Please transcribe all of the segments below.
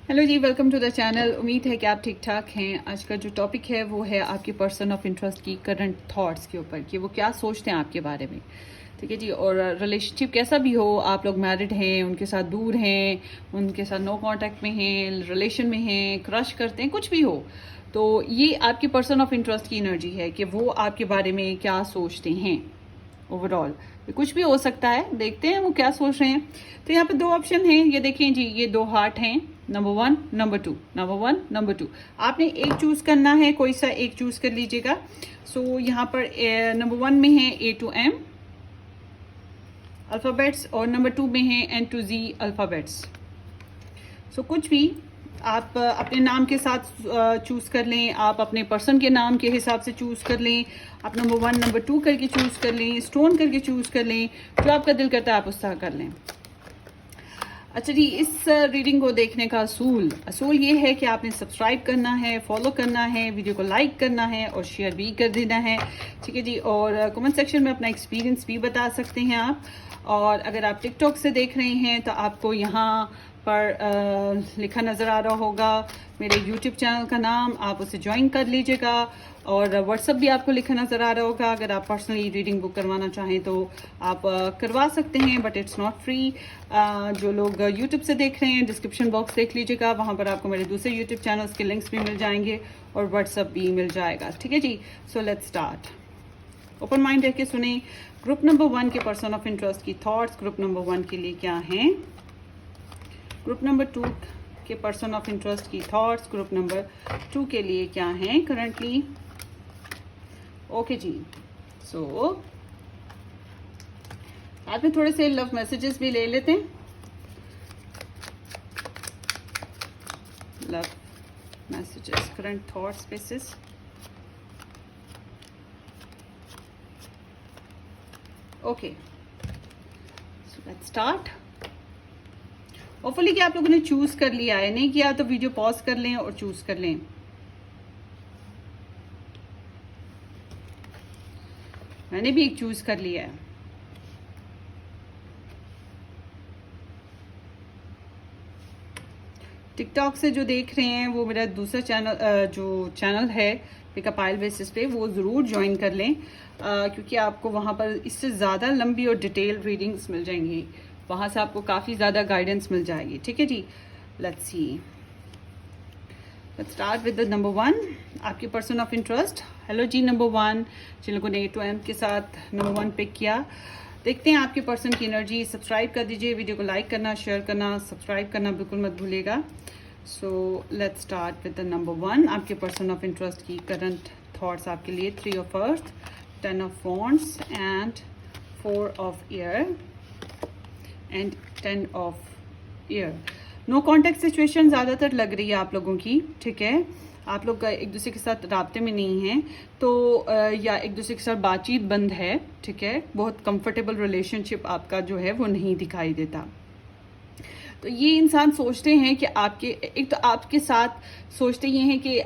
Hello जी, welcome to the channel. उम्मीद है कि आप ठीक ठाक हैं। आज का जो टॉपिक है वो है आपके पर्सन ऑफ इंटरेस्ट की करंट थॉट्स के ऊपर कि वो क्या सोचते हैं आपके बारे में। ठीक है जी। और रिलेशनशिप कैसा भी हो, आप लोग मैरिड हैं, उनके साथ दूर हैं, उनके साथ नो कांटेक्ट में हैं, रिलेशन में हैं, क्रश करते हैं, कुछ भी हो, तो ये आपकी पर्सन ऑफ इंटरेस्ट की एनर्जी है कि वो आपके बारे में क्या सोचते हैं। ओवरऑल कुछ भी हो सकता है, देखते हैं वो क्या सोच रहे हैं। तो यहाँ पे दो ऑप्शन हैं, ये देखें जी, ये दो हार्ट हैं, नंबर 1 नंबर 2, नंबर 1 नंबर 2। आपने एक चूज करना है, कोई सा एक चूज कर लीजिएगा। सो यहाँ पर नंबर 1 में है A to M अल्फ़ाबेट्स और नंबर 2 में है N to Z अल्फ़ाबेट्स। सो कुछ भी आप अपने नाम के साथ चूज कर लें, आप अपने पर्सन के नाम के हिसाब से चूज कर लें, आप नंबर 1 नंबर 2 करके चूज कर लें, स्टोन करके चूज कर लें, जो आपका दिल करता है आप उस तरह कर लें। अच्छा जी, इस रीडिंग को देखने का असूल ये है कि आपने सब्सक्राइब करना है, फॉलो करना है, वीडियो को लाइक करना है और शेयर भी कर देना है। ठीक है जी। और कमेंट सेक्शन में अपना एक्सपीरियंस भी बता सकते हैं आप। और अगर आप टिकटॉक से देख रहे हैं तो आपको यहाँ पर लिखा नज़र आ रहा होगा मेरे यूट्यूब चैनल का नाम, आप उसे ज्वाइन कर लीजिएगा। और व्हाट्सअप भी आपको लिखा नज़र आ रहा होगा। अगर आप पर्सनली रीडिंग बुक करवाना चाहें तो आप करवा सकते हैं, बट इट्स नॉट फ्री। जो लोग यूट्यूब से देख रहे हैं, डिस्क्रिप्शन बॉक्स देख लीजिएगा, वहाँ पर आपको मेरे दूसरे यूट्यूब चैनल्स के लिंक्स भी मिल जाएंगे और व्हाट्सअप भी मिल जाएगा। ठीक है जी। So let's start. Open mind रह के सुने। ग्रुप नंबर 1 के पर्सन ऑफ इंटरेस्ट की थॉट्स ग्रुप नंबर 1 के लिए क्या हैं। ग्रुप नंबर 2 के पर्सन ऑफ इंटरेस्ट की थॉट्स ग्रुप नंबर 2 के लिए क्या हैं करंटली। ओके जी। सो साथ में थोड़े से लव मैसेजेस भी ले लेते हैं। Love messages, current through spaces. Okay, so let's start. Hopefully कि आप लोगों ने चूज कर लिया है, नहीं किया तो वीडियो पॉज कर लें और चूज कर लें। मैंने भी एक चूज कर लिया है। टिकटॉक से जो देख रहे हैं वो मेरा दूसरा चैनल जो चैनल है पिकअप आइल बेसिस पे, वो ज़रूर ज्वाइन कर लें, क्योंकि आपको वहाँ पर इससे ज़्यादा लंबी और डिटेल रीडिंग्स मिल जाएंगी। वहाँ से आपको काफ़ी ज़्यादा गाइडेंस मिल जाएगी। ठीक है जी। Let's see, let's start with the number 1, आपके पर्सन ऑफ इंटरेस्ट। हेलो जी नंबर 1, जिन लोगों ने A to M के साथ नंबर 1 पिक किया, देखते हैं आपके पर्सन की एनर्जी। सब्सक्राइब कर दीजिए, वीडियो को लाइक करना, शेयर करना, सब्सक्राइब करना बिल्कुल मत भूलिएगा। So let's start with the number 1, आपके पर्सन ऑफ इंटरेस्ट की करंट थॉट्स आपके लिए। 3 of Earth, 10 of Wands and 4 of Air and 10 of Air। No contact situation ज़्यादातर लग रही है आप लोगों की। ठीक है, आप लोग एक दूसरे के साथ राब्ते में नहीं हैं, तो या एक दूसरे के साथ बातचीत बंद है। ठीक है, बहुत कंफर्टेबल रिलेशनशिप आपका जो है वो नहीं दिखाई देता। तो ये इंसान सोचते हैं कि आपके एक तो आपके साथ सोचते ये हैं कि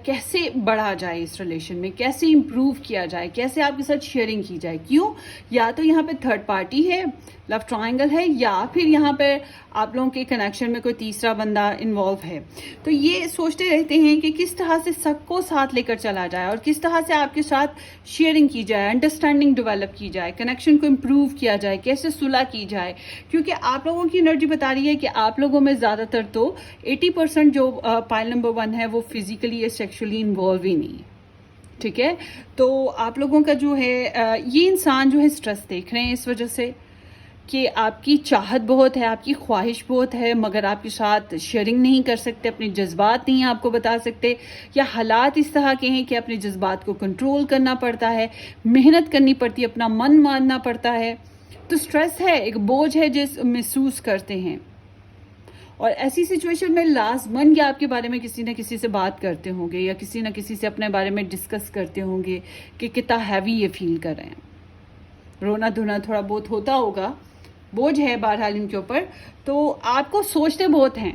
कैसे बढ़ा जाए इस रिलेशन में, कैसे इम्प्रूव किया जाए, कैसे आपके साथ शेयरिंग की जाए। क्यों? या तो यहाँ पे थर्ड पार्टी है, लव ट्रायंगल है, या फिर यहाँ पे आप लोगों के कनेक्शन में कोई तीसरा बंदा इन्वॉल्व है। तो ये सोचते रहते हैं कि किस तरह से सबको साथ लेकर चला जाए और किस तरह से आपके साथ शेयरिंग की जाए, अंडरस्टैंडिंग डेवलप की जाए, कनेक्शन को इम्प्रूव किया जाए, कैसे सुलह की जाए। क्योंकि आप लोगों की एनर्जी बता रही है कि आप लोगों में ज़्यादातर तो 80% जो पाइल नंबर 1 है वो फिजिकली या सेक्सुअली इन्वॉल्व ही नहीं है। ठीक है, तो आप लोगों का जो है ये इंसान जो है स्ट्रेस देख रहे हैं इस वजह से कि आपकी चाहत बहुत है, आपकी ख्वाहिश बहुत है, मगर आपके साथ शेयरिंग नहीं कर सकते, अपने जज्बात नहीं आपको बता सकते, या हालात इस तरह के हैं कि अपने जज्बात को कंट्रोल करना पड़ता है, मेहनत करनी पड़ती है, अपना मन मानना पड़ता है। तो स्ट्रेस है, एक बोझ है जिस महसूस करते हैं। और ऐसी सिचुएशन में लास्ट मन या आपके बारे में किसी न किसी से बात करते होंगे या किसी न किसी से अपने बारे में डिस्कस करते होंगे कि कितना हैवी ये फील कर रहे हैं। रोना धोना थोड़ा बहुत होता होगा, बोझ है बहरहाल इनके ऊपर। तो आपको सोचते बहुत हैं,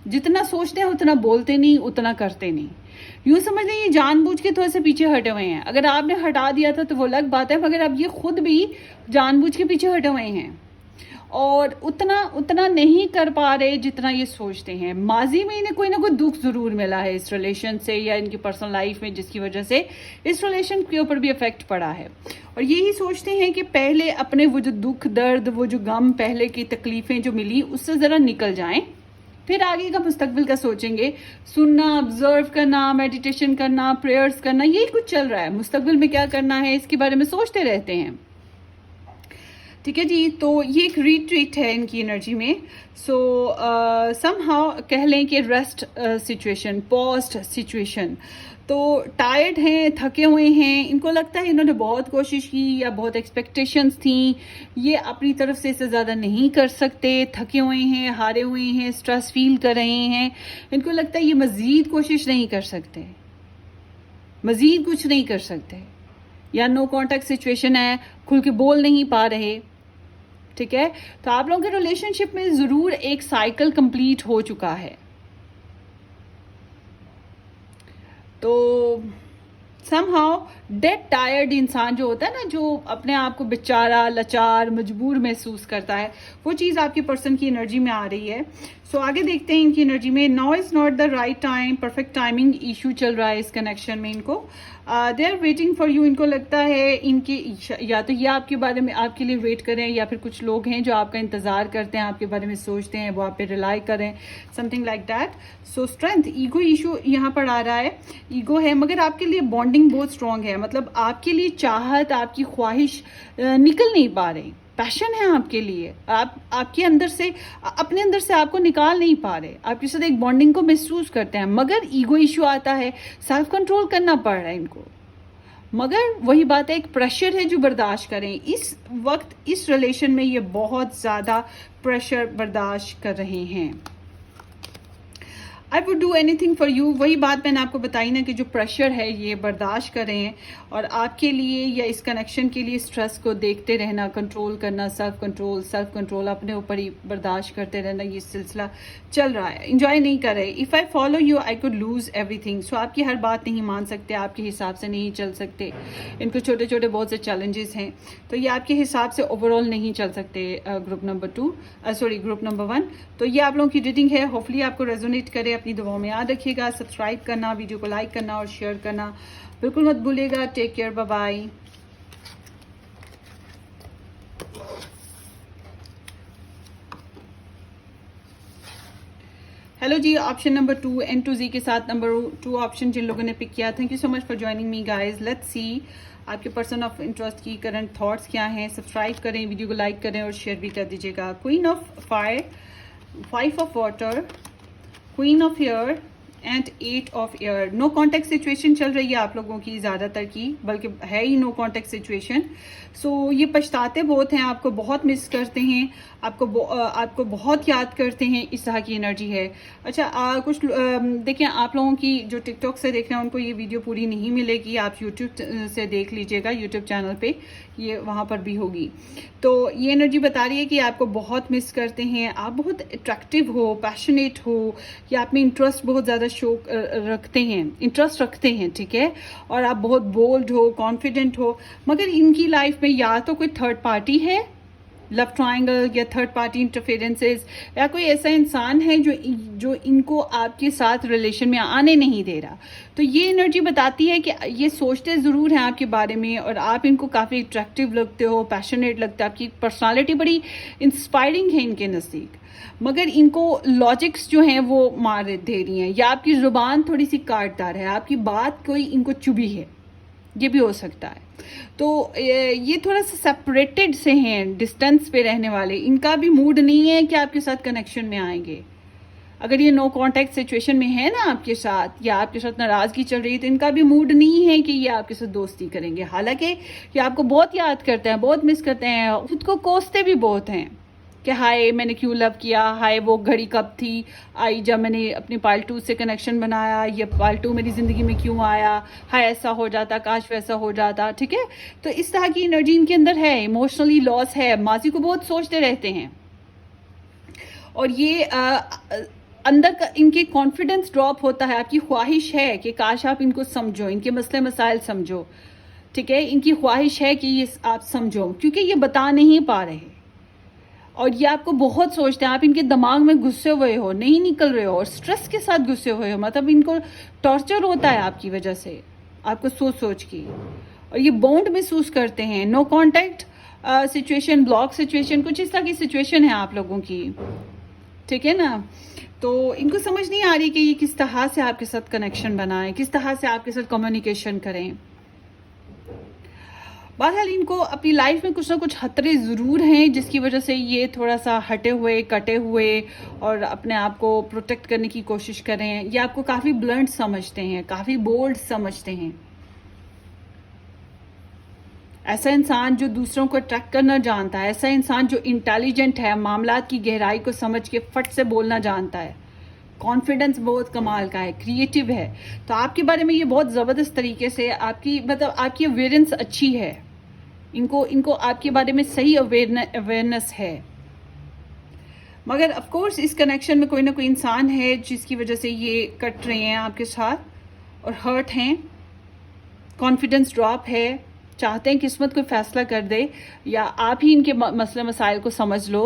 जितना सोचते हैं उतना बोलते नहीं, उतना करते नहीं। यूँ समझ लें ये जानबूझ के थोड़े से पीछे हटे हुए हैं। अगर आपने हटा दिया था तो वो अलग बात है, मगर अब ये खुद भी जानबूझ के पीछे हटे हुए हैं। और उतना नहीं कर पा रहे जितना ये सोचते हैं। माजी में इन्हें कोई ना कोई दुख ज़रूर मिला है इस रिलेशन से या इनकी पर्सनल लाइफ में, जिसकी वजह से इस रिलेशन के ऊपर भी इफेक्ट पड़ा है। और यही सोचते हैं कि पहले अपने वो जो दुख दर्द, वो जो गम, पहले की तकलीफ़ें जो मिली उससे ज़रा निकल जाएं, फिर आगे का मुस्तकबिल का सोचेंगे। सुनना, ऑब्जर्व करना, मेडिटेशन करना, प्रेयर्स करना, यही कुछ चल रहा है। मुस्तकबिल में क्या करना है इसके बारे में सोचते रहते हैं। ठीक है जी, तो ये एक रिट्रीट है इनकी एनर्जी में। सो समहाउ कह लें कि रेस्ट सिचुएशन, पॉस्ट सिचुएशन। तो टायर्ड हैं, थके हुए हैं, इनको लगता है इन्होंने बहुत कोशिश की या बहुत एक्सपेक्टेशंस थी, ये अपनी तरफ से इससे ज़्यादा नहीं कर सकते, थके हुए हैं, हारे हुए हैं, स्ट्रेस फील कर रहे हैं। इनको लगता है ये मज़ीद कोशिश नहीं कर सकते, मज़ीद कुछ नहीं कर सकते, या नो कॉन्टैक्ट सिचुएशन है, खुल के बोल नहीं पा रहे। ठीक है, तो आप लोगों के रिलेशनशिप में ज़रूर एक साइकिल कंप्लीट हो चुका है। तो समहाउ डेड टायर्ड इंसान जो होता है ना, जो अपने आप को बेचारा, लाचार, मजबूर महसूस करता है, वो चीज़ आपके पर्सन की एनर्जी में आ रही है। सो आगे देखते हैं इनकी एनर्जी में। Now is not the right time, perfect timing issue चल रहा है इस कनेक्शन में। इनको they are waiting for you. इनको लगता है इनकी या तो ये आपके बारे में, आपके लिए वेट करें, या फिर कुछ लोग हैं जो आपका इंतज़ार करते हैं, आपके बारे में सोचते हैं, वो आप पे रिलाई करें, something like that. So strength, ego issue यहाँ पर आ रहा है। ईगो है, मगर आपके लिए बॉन्डिंग बहुत स्ट्रांग है। मतलब आपके लिए चाहत, आपकी ख्वाहिश निकल नहीं पा रही। पैशन है आपके लिए, आपके अंदर से, अपने अंदर से आपको निकाल नहीं पा रहे, आपके साथ एक बॉन्डिंग को महसूस करते हैं, मगर ईगो इशू आता है, सेल्फ कंट्रोल करना पड़ रहा है इनको। मगर वही बात है, एक प्रेशर है जो बर्दाश्त करें। इस वक्त इस रिलेशन में ये बहुत ज़्यादा प्रेशर बर्दाश्त कर रहे हैं। I would do anything for you. वही बात मैंने आपको बताई ना कि जो प्रेशर है ये बर्दाश्त कर रहे हैं, और आपके लिए या इस कनेक्शन के लिए स्ट्रेस को देखते रहना, कंट्रोल करना, सेल्फ कंट्रोल अपने ऊपर ही बर्दाश्त करते रहना, ये सिलसिला चल रहा है। इंजॉय नहीं कर रहे। If I follow you I could lose everything. So आपकी हर बात नहीं मान सकते, आपके हिसाब से नहीं चल सकते। इनको छोटे छोटे बहुत से चैलेंजेस हैं, तो ये आपके हिसाब से ओवरऑल नहीं चल सकते। Group number 1। तो ये आप लोगों की रीडिंग है, होपफुली आपको रेजोनेट करे। अपनी दुआओं में याद रखिएगा, सब्सक्राइब करना, वीडियो को लाइक करना और शेयर करना बिल्कुल मत भूलिएगा। Take care, bye bye. Hello जी, ऑप्शन नंबर 2 N2Z के साथ नंबर 2 ऑप्शन जिन लोगों ने पिक किया, thank you so much for joining me guys. Let's see आपके पर्सन ऑफ इंटरेस्ट की करंट थॉट्स क्या हैं। सब्सक्राइब करें, वीडियो को लाइक करें और शेयर भी कर दीजिएगा। Queen of fire, 5 of water, queen of air and 8 of air. No contact situation चल रही है आप लोगों की, ज़्यादातर की, बल्कि है ही नो कॉन्टैक्ट सिचुएशन। सो ये पछताते बहुत हैं, आपको बहुत मिस करते हैं, आपको बहुत याद करते हैं, इस तरह की एनर्जी है। अच्छा, कुछ देखिए, आप लोगों की जो टिकटॉक से देख रहे हैं उनको ये वीडियो पूरी नहीं मिलेगी, आप यूट्यूब से देख लीजिएगा, यूट्यूब चैनल पे ये वहाँ पर भी होगी। तो ये एनर्जी बता रही है कि आपको बहुत मिस करते हैं, आप बहुत अट्रैक्टिव हो, पैशनेट हो, या आप में इंटरेस्ट बहुत ज़्यादा इंटरेस्ट रखते हैं, ठीक है, और आप बहुत बोल्ड हो, कॉन्फिडेंट हो। मगर इनकी लाइफ में या तो कोई थर्ड पार्टी है, लव ट्रायंगल, या थर्ड पार्टी इंटरफेरेंसेस, या कोई ऐसा इंसान है जो इनको आपके साथ रिलेशन में आने नहीं दे रहा। तो ये एनर्जी बताती है कि ये सोचते ज़रूर हैं आपके बारे में, और आप इनको काफ़ी अट्रैक्टिव लगते हो, पैशनेट लगता है, आपकी पर्सनालिटी बड़ी इंस्पायरिंग है इनके नज़दीक, मगर इनको लॉजिक्स जो हैं वो मार दे रही हैं, या आपकी ज़ुबान थोड़ी सी काटदार है, आपकी बात कोई इनको चुभी है, ये भी हो सकता है। तो ये थोड़ा सा सेपरेटेड से हैं, डिस्टेंस पे रहने वाले। इनका भी मूड नहीं है कि आपके साथ कनेक्शन में आएंगे। अगर ये नो कांटेक्ट सिचुएशन में है ना आपके साथ, या आपके साथ नाराज़गी चल रही है, तो इनका भी मूड नहीं है कि ये आपके साथ दोस्ती करेंगे। हालांकि ये आपको बहुत याद करते हैं, बहुत मिस करते हैं, खुद को कोसते भी बहुत हैं कि हाय मैंने क्यों लव किया, हाय वो घड़ी कब थी आई जब मैंने अपनी पालतू से कनेक्शन बनाया, ये पालतू मेरी ज़िंदगी में क्यों आया, हाय ऐसा हो जाता, काश वैसा हो जाता। ठीक है, तो इस तरह की एनर्जी इनके अंदर है, इमोशनली लॉस है, माजी को बहुत सोचते रहते हैं, और ये अंदर का इनके कॉन्फिडेंस ड्रॉप होता है। आपकी ख्वाहिश है कि काश आप इनको समझो, इनके मसले मसाइल समझो, ठीक है, इनकी ख्वाहिश है कि ये आप समझो, क्योंकि ये बता नहीं पा रहे, और ये आपको बहुत सोचते हैं, आप इनके दिमाग में घुसे हुए हो, नहीं निकल रहे हो और स्ट्रेस के साथ घुसे हुए हो, मतलब इनको टॉर्चर होता है आपकी वजह से, आपको सोच सोच के, और ये बॉन्ड महसूस करते हैं। No contact situation, block situation, कुछ इस तरह की सिचुएशन है आप लोगों की, ठीक है ना। तो इनको समझ नहीं आ रही कि ये किस तरह से आपके साथ कनेक्शन बनाएं, किस तरह से आपके साथ कम्युनिकेशन करें। बहरहाल इनको अपनी लाइफ में कुछ ना कुछ खतरे ज़रूर हैं, जिसकी वजह से ये थोड़ा सा हटे हुए, कटे हुए और अपने आप को प्रोटेक्ट करने की कोशिश करें। ये आपको काफ़ी ब्लंट समझते हैं, काफ़ी बोल्ड समझते हैं। ऐसा इंसान जो दूसरों को अट्रैक्ट करना जानता है, ऐसा इंसान जो इंटेलिजेंट है, मामलात की गहराई को समझ के फट से बोलना जानता है, कॉन्फिडेंस बहुत कमाल का है, क्रिएटिव है। तो आपके बारे में ये बहुत ज़बरदस्त तरीके से आपकी, मतलब आपकी अवेयरनेस अच्छी है, इनको आपके बारे में सही अवेयरनेस है। मगर ऑफ कोर्स इस कनेक्शन में कोई ना कोई इंसान है जिसकी वजह से ये कट रहे हैं आपके साथ और हर्ट हैं, कॉन्फिडेंस ड्रॉप है, चाहते हैं किस्मत कोई फैसला कर दे या आप ही इनके मसले मसाइल को समझ लो,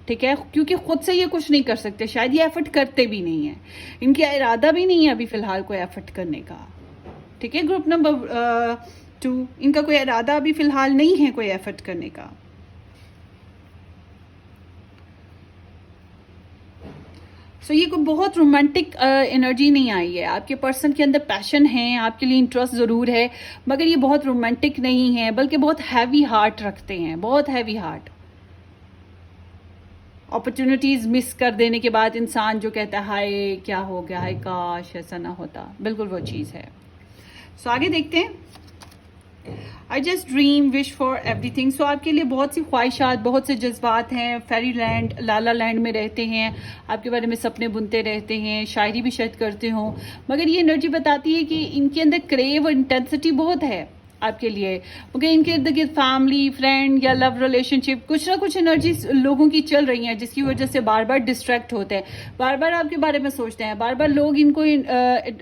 ठीक है, क्योंकि खुद से ये कुछ नहीं कर सकते, शायद ये एफर्ट करते भी नहीं है, इनका इरादा भी नहीं है अभी फिलहाल कोई एफर्ट करने का, ठीक है। ग्रुप नंबर 2, इनका कोई इरादा अभी फिलहाल नहीं है कोई एफर्ट करने का। सो ये कोई बहुत रोमांटिक एनर्जी नहीं आई है, आपके पर्सन के अंदर पैशन है, आपके लिए इंटरेस्ट ज़रूर है, मगर ये बहुत रोमांटिक नहीं है, बल्कि बहुत हैवी हार्ट रखते हैं, बहुत हैवी हार्ट। अपॉर्चुनिटीज़ मिस कर देने के बाद इंसान जो कहता है हाय क्या हो गया, हाय काश ऐसा ना होता, बिल्कुल वो चीज़ है। सो आगे देखते हैं। I just dream wish for everything. So आपके लिए बहुत सी ख्वाहिशात, बहुत से जज्बात हैं, फेरी लैंड, लाला लैंड में रहते हैं, आपके बारे में सपने बुनते रहते हैं, शायरी भी शायद करते हों, मगर ये एनर्जी बताती है कि इनके अंदर क्रेव और इंटेंसिटी बहुत है आपके लिए, क्योंकि इनके इर्द गिर्द फैमिली, फ्रेंड या लव रिलेशनशिप, कुछ ना कुछ एनर्जी लोगों की चल रही हैं, जिसकी वजह से बार बार डिस्ट्रैक्ट होते हैं, बार बार आपके बारे में सोचते हैं, बार बार लोग इनको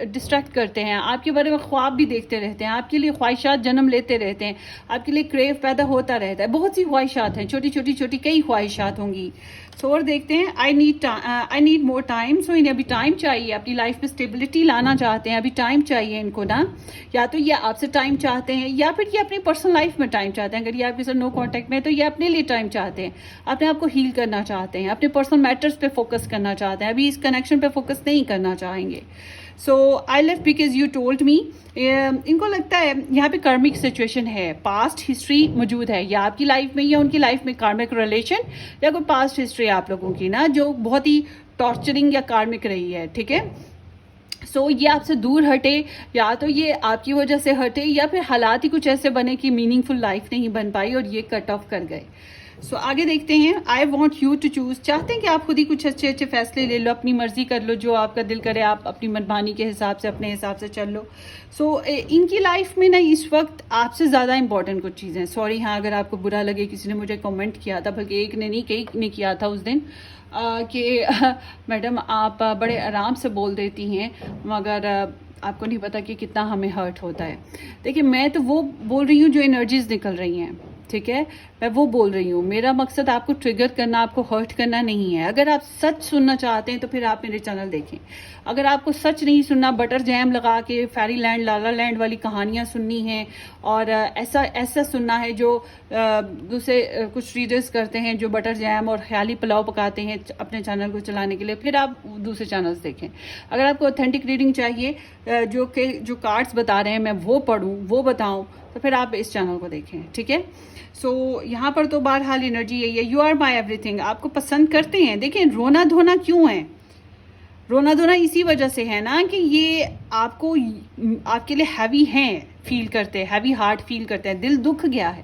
डिस्ट्रैक्ट करते हैं, आपके बारे में ख्वाब भी देखते रहते हैं, आपके लिए ख्वाहिशात जन्म लेते रहते हैं, आपके लिए क्रेव पैदा होता रहता है, बहुत सी ख्वाहिशात हैं, छोटी छोटी छोटी कई ख्वाहिशात होंगी। सो और देखते हैं। I need more time. सो इन्हें अभी टाइम चाहिए, अपनी लाइफ में स्टेबिलिटी लाना चाहते हैं, अभी टाइम चाहिए इनको ना, या तो ये आपसे टाइम चाहते हैं या फिर ये अपनी पर्सनल लाइफ में टाइम चाहते हैं। अगर ये आपके साथ नो कांटेक्ट में है तो ये अपने लिए टाइम चाहते हैं, अपने आप को हील करना चाहते हैं, अपने पर्सनल मैटर्स पे फोकस करना चाहते हैं, अभी इस कनेक्शन पे फोकस नहीं करना चाहेंगे। So I left because you told me. इनको लगता है यहाँ पे कार्मिक सिचुएशन है, पास्ट हिस्ट्री मौजूद है, या आपकी लाइफ में या उनकी लाइफ में कार्मिक रिलेशन या कोई पास्ट हिस्ट्री आप लोगों की ना, जो बहुत ही टॉर्चरिंग या कार्मिक रही है, ठीक है। सो ये आपसे दूर हटे, या तो ये आपकी वजह से हटे या फिर हालात ही कुछ ऐसे बने कि मीनिंगफुल लाइफ नहीं बन पाई और ये कट ऑफ कर गए। सो आगे देखते हैं। I want you to choose. चाहते हैं कि आप खुद ही कुछ अच्छे अच्छे फैसले ले लो, अपनी मर्जी कर लो, जो आपका दिल करे आप अपनी मनमानी के हिसाब से अपने हिसाब से चल लो। सो इनकी लाइफ में ना इस वक्त आपसे ज़्यादा इंपॉर्टेंट कुछ चीज़ें। सॉरी हाँ अगर आपको बुरा लगे, किसी ने मुझे कमेंट किया था, बल्कि एक ने नहीं कई ने किया था उस दिन कि मैडम आप बड़े आराम से बोल देती हैं, मगर आपको नहीं पता कि कितना हमें हर्ट होता है। देखिए मैं तो वो बोल रही हूँ जो एनर्जीज निकल रही हैं, ठीक है, मैं वो बोल रही हूँ। मेरा मकसद आपको ट्रिगर करना, आपको हर्ट करना नहीं है। अगर आप सच सुनना चाहते हैं तो फिर आप मेरे चैनल देखें। अगर आपको सच नहीं सुनना, बटर जैम लगा के फेरी लैंड, लाला लैंड वाली कहानियाँ सुननी हैं और ऐसा सुनना है जो दूसरे कुछ रीडर्स करते हैं जो बटर जैम और ख्याली पुलाव पकाते हैं अपने चैनल को चलाने के लिए, फिर आप दूसरे चैनल्स देखें। अगर आपको ऑथेंटिक रीडिंग चाहिए, जो कार्ड्स बता रहे हैं मैं वो पढ़ूँ, वो बताऊँ, तो फिर आप इस चैनल को देखें, ठीक है। सो यहाँ पर तो बहरहाल एनर्जी यही है, यू आर माई एवरीथिंग। आपको पसंद करते हैं। देखिए रोना धोना क्यों है, रोना धोना इसी वजह से है ना कि ये आपको, आपके लिए हैवी हैं, फील करते हैं, हैवी हार्ट फील करते हैं, दिल दुख गया है।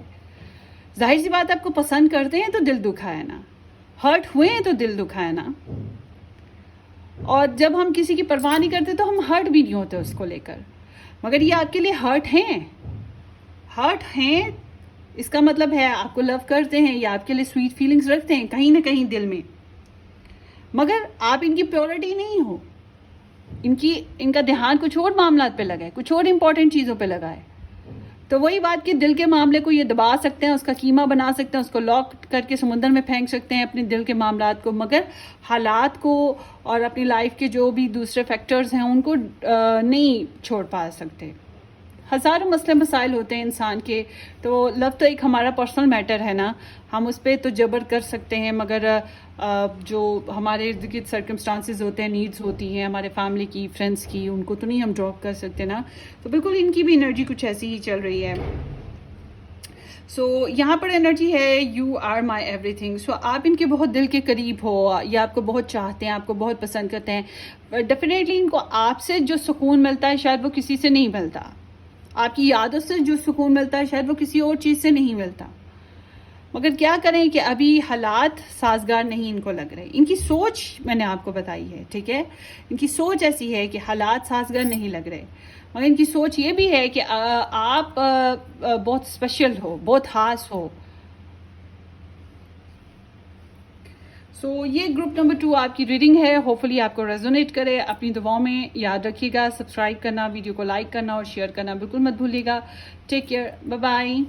जाहिर सी बात, आपको पसंद करते हैं तो दिल दुखा है ना, हर्ट हुए हैं तो दिल दुखा है ना। और जब हम किसी की परवाह नहीं करते तो हम हर्ट भी नहीं होते उसको लेकर, मगर ये आपके लिए हर्ट हैं, इसका मतलब है आपको लव करते हैं या आपके लिए स्वीट फीलिंग्स रखते हैं कहीं ना कहीं दिल में, मगर आप इनकी प्योरिटी नहीं हो। इनका ध्यान कुछ और मामलात पे लगा है, कुछ और इंपॉर्टेंट चीज़ों पे लगा है। तो वही बात कि दिल के मामले को ये दबा सकते हैं, उसका कीमा बना सकते हैं, उसको लॉक करके समुंदर में फेंक सकते हैं अपने दिल के मामलात को, मगर हालात को और अपनी लाइफ के जो भी दूसरे फैक्टर्स हैं उनको नहीं छोड़ पा सकते। हज़ारों मसले मसाइल होते हैं इंसान के, तो लव तो एक हमारा पर्सनल मैटर है ना, हम उस पर तो जबर कर सकते हैं, मगर जो हमारे इर्द गिर्द सर्कमस्टांसिस होते हैं, नीड्स होती हैं हमारे फैमिली की, फ्रेंड्स की, उनको तो नहीं हम ड्रॉप कर सकते ना। तो बिल्कुल इनकी भी एनर्जी कुछ ऐसी ही चल रही है। सो यहाँ पर एनर्जी है यू आर माई एवरीथिंग। सो आप इनके बहुत दिल के करीब हो, या आपको बहुत चाहते हैं, आपको बहुत पसंद करते हैं। डेफिनेटली इनको आपसे जो सुकून मिलता है शायद वो किसी से नहीं मिलता, आपकी यादों से जो सुकून मिलता है शायद वो किसी और चीज़ से नहीं मिलता। मगर क्या करें कि अभी हालात साजगार नहीं इनको लग रहे। इनकी सोच मैंने आपको बताई है, ठीक है, इनकी सोच ऐसी है कि हालात साजगार नहीं लग रहे, मगर इनकी सोच ये भी है कि आप बहुत स्पेशल हो, बहुत खास हो। सो ये ग्रुप नंबर 2 आपकी रीडिंग है, होपफुली आपको रेजोनेट करे। अपनी दुआओं में याद रखिएगा, सब्सक्राइब करना, वीडियो को लाइक करना और शेयर करना बिल्कुल मत भूलिएगा। Take care, bye bye.